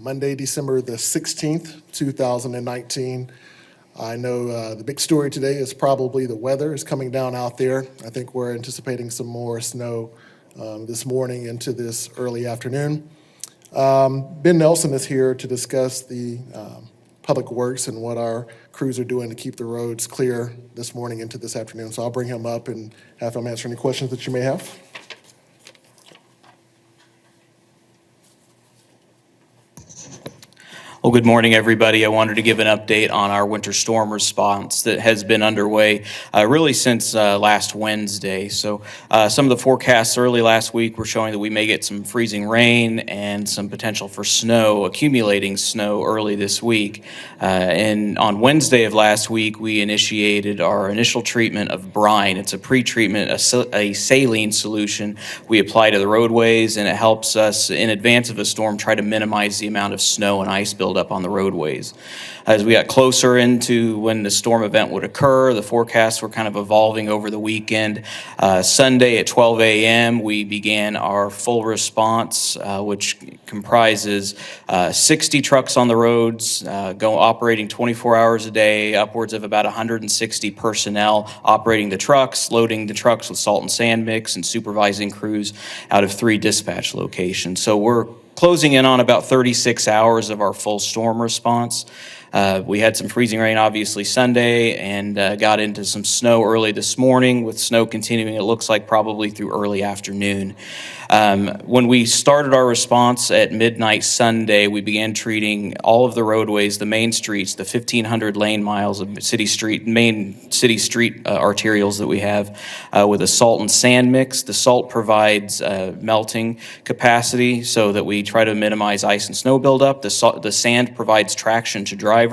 Monday, December the 16th, 2019. I know the big story today is probably the weather is coming down out there. I think we're anticipating some more snow this morning into this early afternoon. Ben Nelson is here to discuss the public works and what our crews are doing to keep the roads clear this morning into this afternoon. So I'll bring him up and have him answer any questions that you may have. Well, good morning, everybody. I wanted to give an update on our winter storm response that has been underway really since last Wednesday. So some of the forecasts early last week were showing that we may get some freezing rain and some potential for snow, accumulating snow early this week. And on Wednesday of last week, we initiated our initial treatment of brine. It's a pre-treatment, a saline solution we apply to the roadways, and it helps us in advance of a storm try to minimize the amount of snow and ice buildup on the roadways. As we got closer into when the storm event would occur, the forecasts were kind of evolving over the weekend. Sunday at 12 a.m., we began our full response, which comprises 60 trucks on the roads, operating 24 hours a day, upwards of about 160 personnel operating the trucks, loading the trucks with salt and sand mix, and supervising crews out of 3 dispatch locations. So we're closing in on about 36 hours of our full storm response. We had some freezing rain, obviously, Sunday, and got into some snow early this morning, with snow continuing, it looks like, probably through early afternoon. When we started our response at midnight Sunday, we began treating all of the roadways, the main streets, the 1,500 lane miles of main city street arterials that we have, with a salt and sand mix. The salt provides melting capacity so that we try to minimize ice and snow buildup. The sand provides traction to drivers.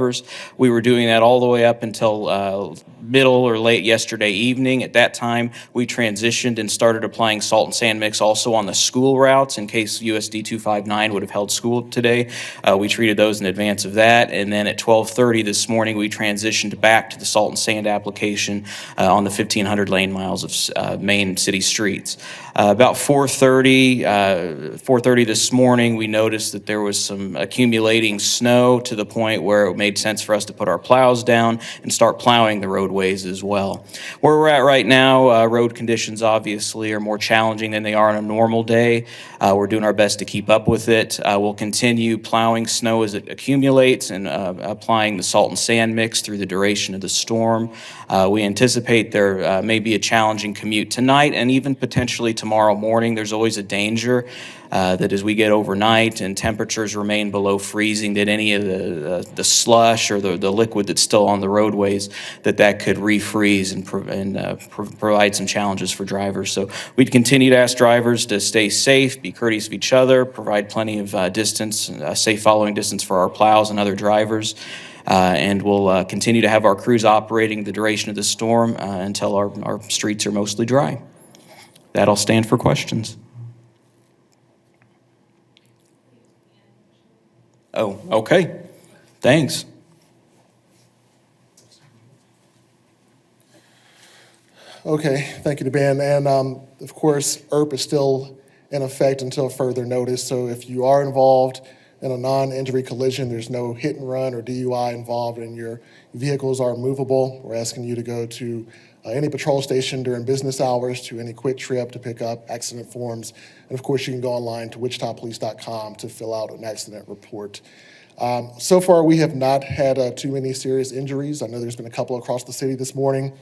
We were doing that all the way up until middle or late yesterday evening. At that time, we transitioned and started applying salt and sand mix also on the school routes in case USD 259 would have held school today. We treated those in advance of that. And then at 12:30 this morning, we transitioned back to the salt and sand application on the 1,500 lane miles of main city streets. About 4:30 this morning, we noticed that there was some accumulating snow to the point where it made sense for us to put our plows down and start plowing the roadways as well. Where we're at right now, road conditions obviously are more challenging than they are on a normal day. We're doing our best to keep up with it. We'll continue plowing snow as it accumulates and applying the salt and sand mix through the duration of the storm. We anticipate there may be a challenging commute tonight and even potentially tomorrow morning. There's always a danger that as we get overnight and temperatures remain below freezing, that any of the slush or the liquid that's still on the roadways, that could refreeze and provide some challenges for drivers. So we'd continue to ask drivers to stay safe, be courteous of each other, provide plenty of distance, safe following distance for our plows and other drivers. And we'll continue to have our crews operating the duration of the storm until our streets are mostly dry. That'll stand for questions. Oh, okay. Thanks. Okay, thank you to Ben. And of course, ERP is still in effect until further notice. So if you are involved in a non-injury collision, there's no hit and run or DUI involved, and your vehicles are movable, we're asking you to go to any patrol station during business hours, to any quick trip to pick up accident forms. And of course, you can go online to wichitapolice.com to fill out an accident report. So far, we have not had too many serious injuries. I know there's been a couple across the city this morning.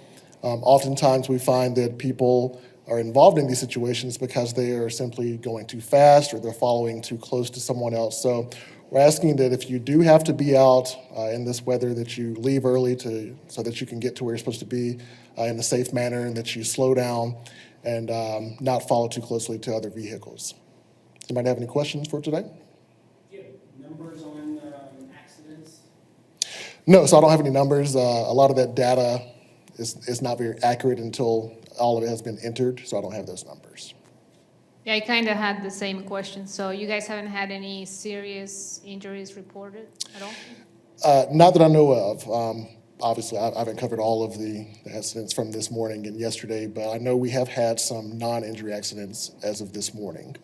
Oftentimes, we find that people are involved in these situations because they are simply going too fast or they're following too close to someone else. So we're asking that if you do have to be out in this weather, that you leave early so that you can get to where you're supposed to be in a safe manner, and that you slow down and not follow too closely to other vehicles. Anybody have any questions for today? Do you have numbers on accidents? No, so I don't have any numbers. A lot of that data is not very accurate until all of it has been entered, so I don't have those numbers. Yeah, I kind of had the same question. So you guys haven't had any serious injuries reported at all? Not that I know of. Obviously, I haven't covered all of the accidents from this morning and yesterday, but I know we have had some non-injury accidents as of this morning.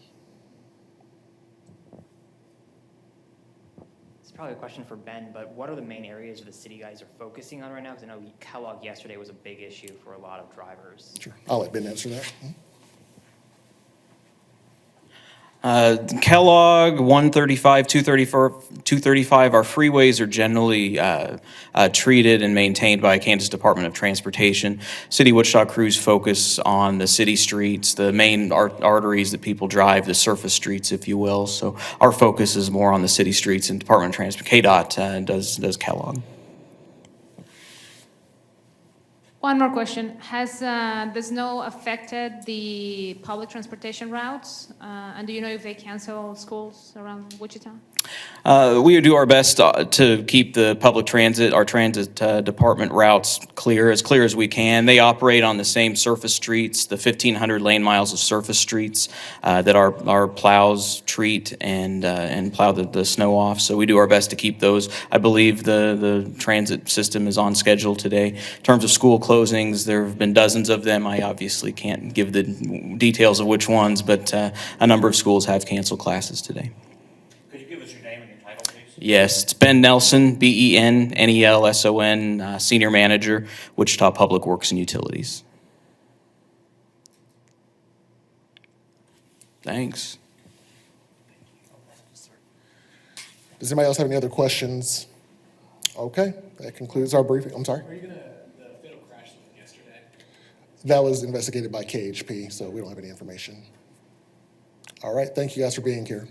probably a question for Ben, but what are the main areas the city guys are focusing on right now? Because I know Kellogg yesterday was a big issue for a lot of drivers. Sure. I'll let Ben answer that. Kellogg, 135, 235, our freeways are generally treated and maintained by Kansas Department of Transportation. City of Wichita crews focus on the city streets, the main arteries that people drive, the surface streets, if you will. So our focus is more on the city streets, and Department of Transportation, KDOT does Kellogg. One more question. Has the snow affected the public transportation routes? And do you know if they cancel schools around Wichita? We do our best to keep the public transit, our transit department routes clear as we can. They operate on the same surface streets, the 1,500 lane miles of surface streets that our plows treat and plow the snow off. So we do our best to keep those. I believe the transit system is on schedule today. In terms of school closings, there have been dozens of them. I obviously can't give the details of which ones, but a number of schools have canceled classes today. Yes, it's Ben Nelson, BENNELSON, Senior Manager, Wichita Public Works and Utilities. Thanks. Does anybody else have any other questions? Okay, that concludes our briefing. I'm sorry? Are you the fatal crash yesterday? That was investigated by KHP, so we don't have any information. All right, thank you guys for being here.